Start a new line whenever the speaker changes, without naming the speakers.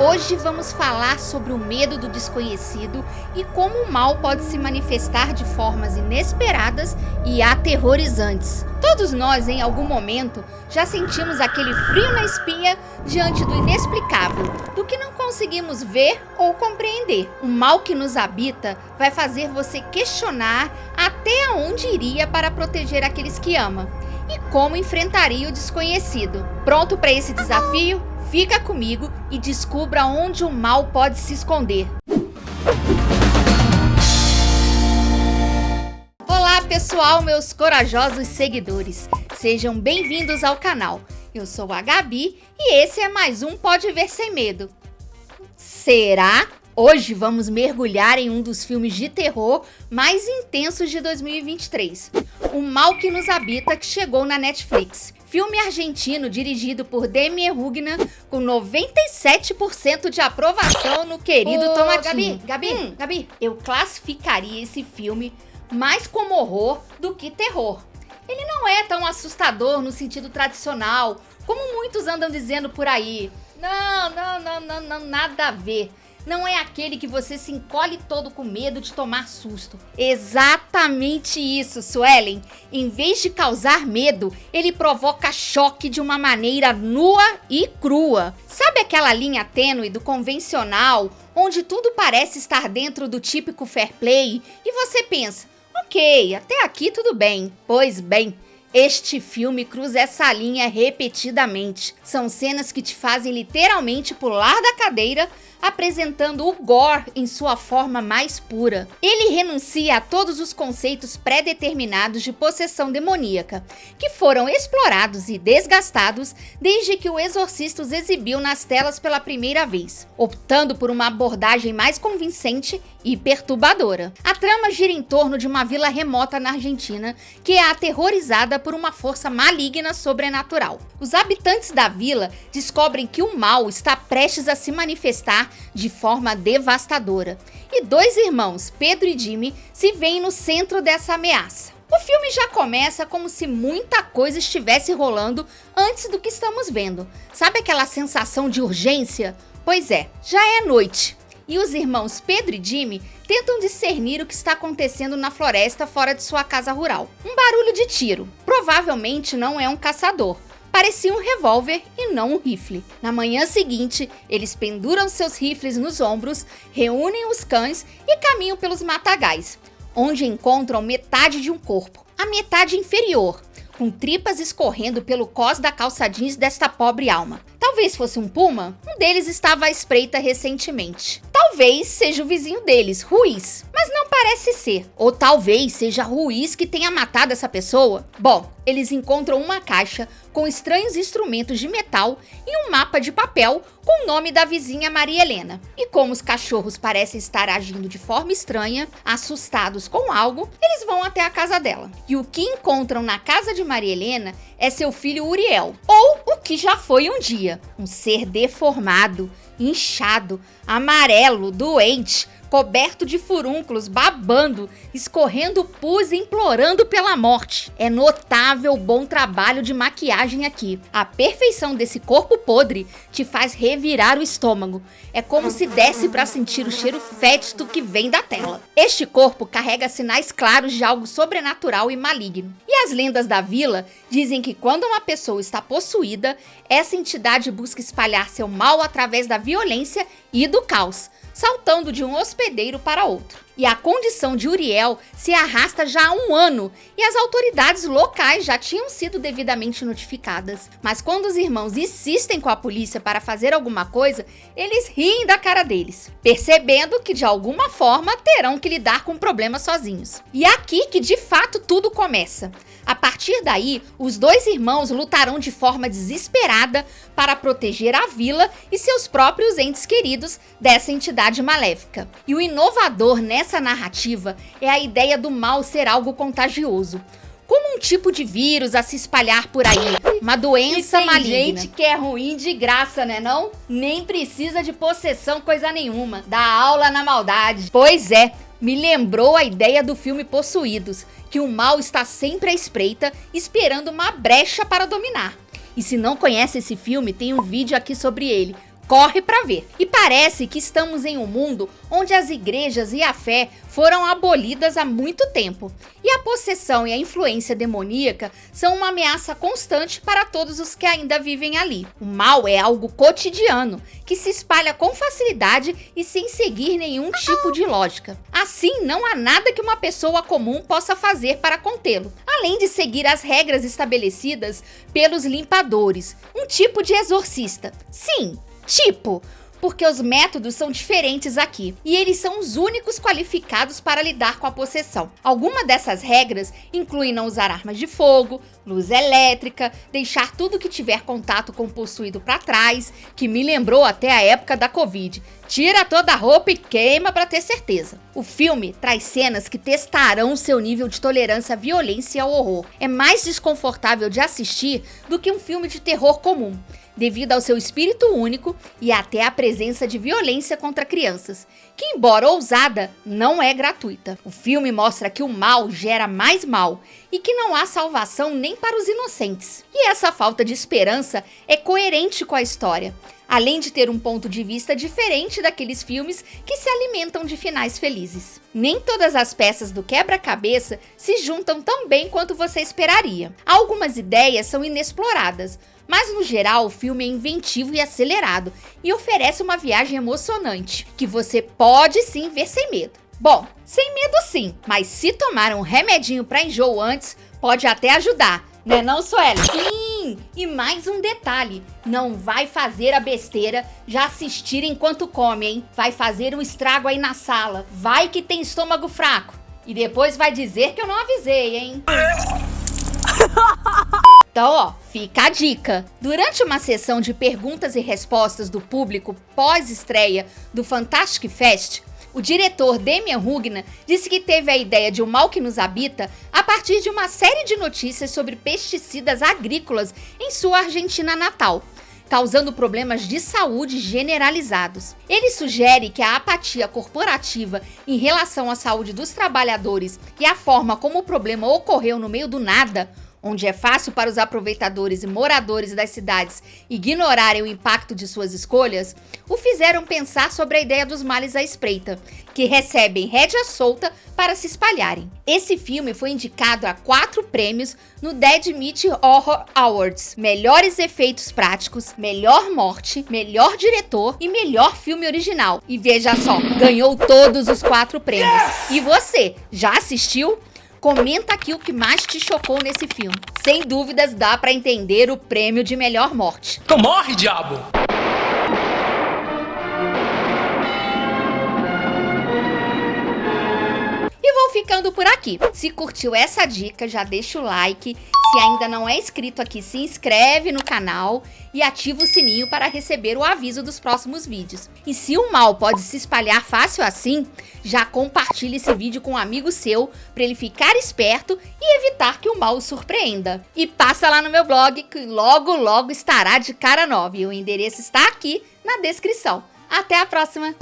Hoje vamos falar sobre o medo do desconhecido e como o mal pode se manifestar de formas inesperadas e aterrorizantes. Todos nós, em algum momento, já sentimos aquele frio na espinha diante do inexplicável, do que não conseguimos ver ou compreender. O mal que nos habita vai fazer você questionar até onde iria para proteger aqueles que ama e como enfrentaria o desconhecido. Pronto para esse desafio? Fica comigo e descubra onde o mal pode se esconder. Olá pessoal, meus corajosos seguidores. Sejam bem-vindos ao canal. Eu sou a Gabi e esse é mais um Pode Ver Sem Medo. Será? Hoje vamos mergulhar em um dos filmes de terror mais intensos de 2023. O Mal que Nos Habita, que chegou na Netflix. Filme argentino dirigido por Demi Rugna, com 97% de aprovação no querido Tomatinho. Gabi, eu classificaria esse filme mais como horror do que terror. Ele não é tão assustador no sentido tradicional, como muitos andam dizendo por aí. Não, nada a ver. Não é aquele que você se encolhe todo com medo de tomar susto. Exatamente isso, Suelen. Em vez de causar medo, ele provoca choque de uma maneira nua e crua. Sabe aquela linha tênue do convencional, onde tudo parece estar dentro do típico fair play, e você pensa, ok, até aqui tudo bem. Pois bem, este filme cruza essa linha repetidamente. São cenas que te fazem literalmente pular da cadeira, apresentando o gore em sua forma mais pura. Ele renuncia a todos os conceitos pré-determinados de possessão demoníaca, que foram explorados e desgastados desde que o Exorcista os exibiu nas telas pela primeira vez, optando por uma abordagem mais convincente e perturbadora. A trama gira em torno de uma vila remota na Argentina, que é aterrorizada por uma força maligna sobrenatural. Os habitantes da vila descobrem que o mal está prestes a se manifestar de forma devastadora, e dois irmãos, Pedro e Jimmy, se veem no centro dessa ameaça. O filme já começa como se muita coisa estivesse rolando antes do que estamos vendo. Sabe aquela sensação de urgência? Pois é, já é noite, e os irmãos Pedro e Jimmy tentam discernir o que está acontecendo na floresta fora de sua casa rural. Um barulho de tiro. Provavelmente não é um caçador. Parecia um revólver e não um rifle. Na manhã seguinte, eles penduram seus rifles nos ombros, reúnem os cães e caminham pelos matagais, onde encontram metade de um corpo, a metade inferior, com tripas escorrendo pelo cós da calça jeans desta pobre alma. Talvez fosse um puma? Um deles estava à espreita recentemente. Talvez seja o vizinho deles, Ruiz, mas não parece ser. Ou talvez seja Ruiz que tenha matado essa pessoa. Bom, eles encontram uma caixa com estranhos instrumentos de metal e um mapa de papel com o nome da vizinha Maria Helena. E como os cachorros parecem estar agindo de forma estranha, assustados com algo, eles vão até a casa dela. E o que encontram na casa de Maria Helena é seu filho Uriel, ou o que já foi um dia, um ser deformado, inchado, amarelo, doente, coberto de furúnculos, babando, escorrendo pus e implorando pela morte. É notável o bom trabalho de maquiagem aqui. A perfeição desse corpo podre te faz revirar o estômago. É como se desse para sentir o cheiro fétido que vem da tela. Este corpo carrega sinais claros de algo sobrenatural e maligno. E as lendas da vila dizem que quando uma pessoa está possuída, essa entidade busca espalhar seu mal através da violência e do caos, saltando de um hospedeiro para outro. E a condição de Uriel se arrasta já há um ano e as autoridades locais já tinham sido devidamente notificadas. Mas quando os irmãos insistem com a polícia para fazer alguma coisa, eles riem da cara deles, percebendo que de alguma forma terão que lidar com o problema sozinhos. E é aqui que de fato tudo começa. A partir daí, os dois irmãos lutarão de forma desesperada para proteger a vila e seus próprios entes queridos dessa entidade maléfica. E o inovador nessa narrativa é a ideia do mal ser algo contagioso, como um tipo de vírus a se espalhar por aí, uma doença maligna. Tem gente que é ruim de graça, né não? Nem precisa de possessão coisa nenhuma, dá aula na maldade. Pois é, me lembrou a ideia do filme Possuídos, que o mal está sempre à espreita, esperando uma brecha para dominar. E se não conhece esse filme, tem um vídeo aqui sobre ele, Corre pra ver. E parece que estamos em um mundo onde as igrejas e a fé foram abolidas há muito tempo. E a possessão e a influência demoníaca são uma ameaça constante para todos os que ainda vivem ali. O mal é algo cotidiano, que se espalha com facilidade e sem seguir nenhum tipo de lógica. Assim, não há nada que uma pessoa comum possa fazer para contê-lo, além de seguir as regras estabelecidas pelos limpadores, um tipo de exorcista. Sim, porque os métodos são diferentes aqui, e eles são os únicos qualificados para lidar com a possessão. Algumas dessas regras incluem não usar armas de fogo, luz elétrica, deixar tudo que tiver contato com o possuído para trás, que me lembrou até a época da Covid. Tira toda a roupa e queima para ter certeza. O filme traz cenas que testarão seu nível de tolerância à violência e ao horror. É mais desconfortável de assistir do que um filme de terror comum, devido ao seu espírito único e até à presença de violência contra crianças, que, embora ousada, não é gratuita. O filme mostra que o mal gera mais mal e que não há salvação nem para os inocentes. E essa falta de esperança é coerente com a história, além de ter um ponto de vista diferente daqueles filmes que se alimentam de finais felizes. Nem todas as peças do quebra-cabeça se juntam tão bem quanto você esperaria. Algumas ideias são inexploradas, mas no geral o filme é inventivo e acelerado e oferece uma viagem emocionante, que você pode sim ver sem medo. Bom, sem medo sim, mas se tomar um remedinho para enjoo antes, pode até ajudar, né não, Sueli? Sim! E mais um detalhe, não vai fazer a besteira já assistir enquanto come, hein? Vai fazer um estrago aí na sala, vai que tem estômago fraco. E depois vai dizer que eu não avisei, hein? Então, ó, fica a dica. Durante uma sessão de perguntas e respostas do público pós-estreia do Fantastic Fest, o diretor Demian Rugna disse que teve a ideia de O Mal que Nos Habita a partir de uma série de notícias sobre pesticidas agrícolas em sua Argentina natal, causando problemas de saúde generalizados. Ele sugere que a apatia corporativa em relação à saúde dos trabalhadores e a forma como o problema ocorreu no meio do nada, onde é fácil para os aproveitadores e moradores das cidades ignorarem o impacto de suas escolhas, o fizeram pensar sobre a ideia dos males à espreita, que recebem rédea solta para se espalharem. Esse filme foi indicado a 4 prêmios no Dead Meat Horror Awards: melhores efeitos práticos, melhor morte, melhor diretor e melhor filme original. E veja só, ganhou todos os 4 prêmios. E você, já assistiu? Comenta aqui o que mais te chocou nesse filme. Sem dúvidas dá pra entender o prêmio de melhor morte.
Então morre, diabo!
E vou ficando por aqui. Se curtiu essa dica, já deixa o like. Se ainda não é inscrito aqui, se inscreve no canal e ativa o sininho para receber o aviso dos próximos vídeos. E se o mal pode se espalhar fácil assim, já compartilhe esse vídeo com um amigo seu para ele ficar esperto e evitar que o mal o surpreenda. E passa lá no meu blog que logo estará de cara nova e o endereço está aqui na descrição. Até a próxima!